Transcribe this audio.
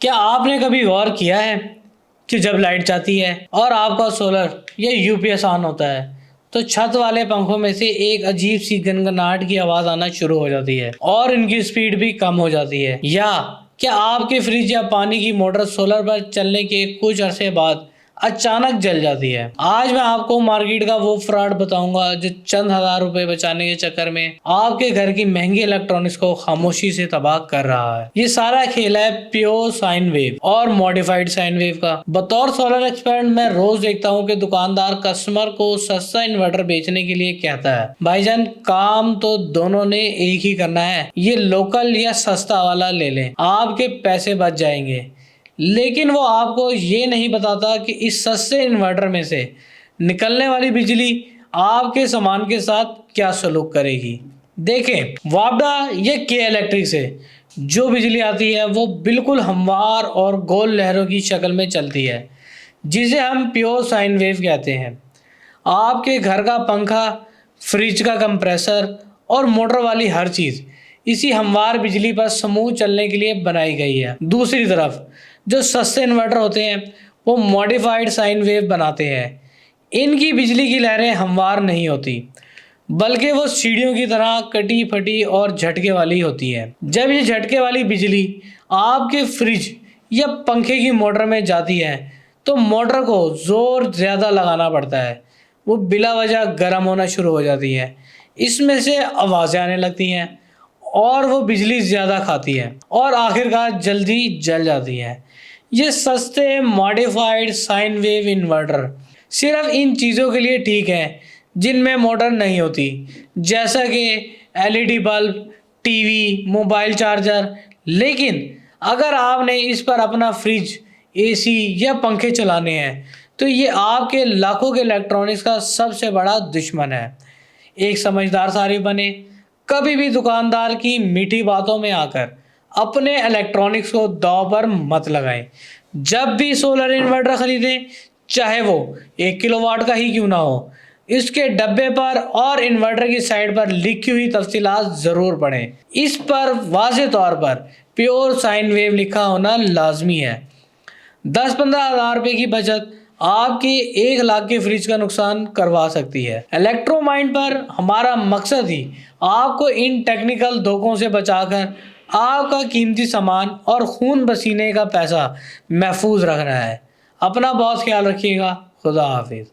क्या आपने कभी गौर किया है कि जब लाइट जाती है और आपका सोलर या यूपीएस ऑन होता है तो छत वाले पंखों में से एक अजीब सी गनगनाहट की आवाज आना शुरू हो जाती है और इनकी स्पीड भी कम हो जाती है। या क्या आपके फ्रिज या पानी की मोटर सोलर पर चलने के कुछ अरसे बाद अचानक जल जाती है। आज मैं आपको मार्केट का वो फ्रॉड बताऊंगा जो चंद हजार रुपए बचाने के चक्कर में आपके घर की महंगी इलेक्ट्रॉनिक्स को खामोशी से तबाह कर रहा है। ये सारा खेल है प्योर साइन वेव और मॉडिफाइड साइन वेव का। बतौर सोलर एक्सपर्ट मैं रोज देखता हूँ कि दुकानदार कस्टमर को सस्ता इन्वर्टर बेचने के लिए कहता है, भाईजान काम तो दोनों ने एक ही करना है, ये लोकल या सस्ता वाला ले लें, आपके पैसे बच जाएंगे। लेकिन वो आपको ये नहीं बताता कि इस सस्ते इन्वर्टर में से निकलने वाली बिजली आपके सामान के साथ क्या सलूक करेगी। देखें, वापडा या के इलेक्ट्रिक से जो बिजली आती है वो बिल्कुल हमवार और गोल लहरों की शक्ल में चलती है, जिसे हम प्योर साइन वेव कहते हैं। आपके घर का पंखा, फ्रिज का कंप्रेसर और मोटर वाली हर चीज़ इसी हमवार बिजली पर समूह चलने के लिए बनाई गई है। दूसरी तरफ जो सस्ते इन्वर्टर होते हैं वो मॉडिफाइड साइन वेव बनाते हैं। इनकी बिजली की लहरें हमवार नहीं होती, बल्कि वो सीढ़ियों की तरह कटी फटी और झटके वाली होती है। जब ये झटके वाली बिजली आपके फ्रिज या पंखे की मोटर में जाती है तो मोटर को ज़ोर ज़्यादा लगाना पड़ता है, वो बिला वजह गर्म होना शुरू हो जाती है, इसमें से आवाज़ें आने लगती हैं और वो बिजली ज़्यादा खाती है और आखिरकार जल्दी जल जाती है। ये सस्ते मॉडिफाइड साइन वेव इन्वर्टर सिर्फ इन चीज़ों के लिए ठीक है जिनमें मोटर नहीं होती, जैसा कि LED bulb, TV, mobile charger. लेकिन अगर आपने इस पर अपना फ्रिज, एसी या पंखे चलाने हैं तो ये आपके लाखों के इलेक्ट्रॉनिक्स का सबसे बड़ा दुश्मन है। एक समझदार सारी बने, कभी भी दुकानदार की मीठी बातों में आकर अपने इलेक्ट्रॉनिक्स को दांव पर मत लगाएं। जब भी सोलर इन्वर्टर खरीदें, चाहे वो 1 किलोवाट का ही क्यों ना हो, इसके डब्बे पर और इन्वर्टर की साइड पर लिखी हुई तफसीलात ज़रूर पढ़ें। इस पर वाज़े तौर पर प्योर साइन वेव लिखा होना लाजमी है। 10-15 हज़ार रुपये की बचत आपकी 1 लाख के फ्रिज का नुकसान करवा सकती है। इलेक्ट्रोमाइंड पर हमारा मकसद ही आपको इन टेक्निकल धोखों से बचाकर आपका कीमती सामान और खून पसीने का पैसा महफूज रखना है। अपना बहुत ख्याल रखिएगा। खुदा हाफिज।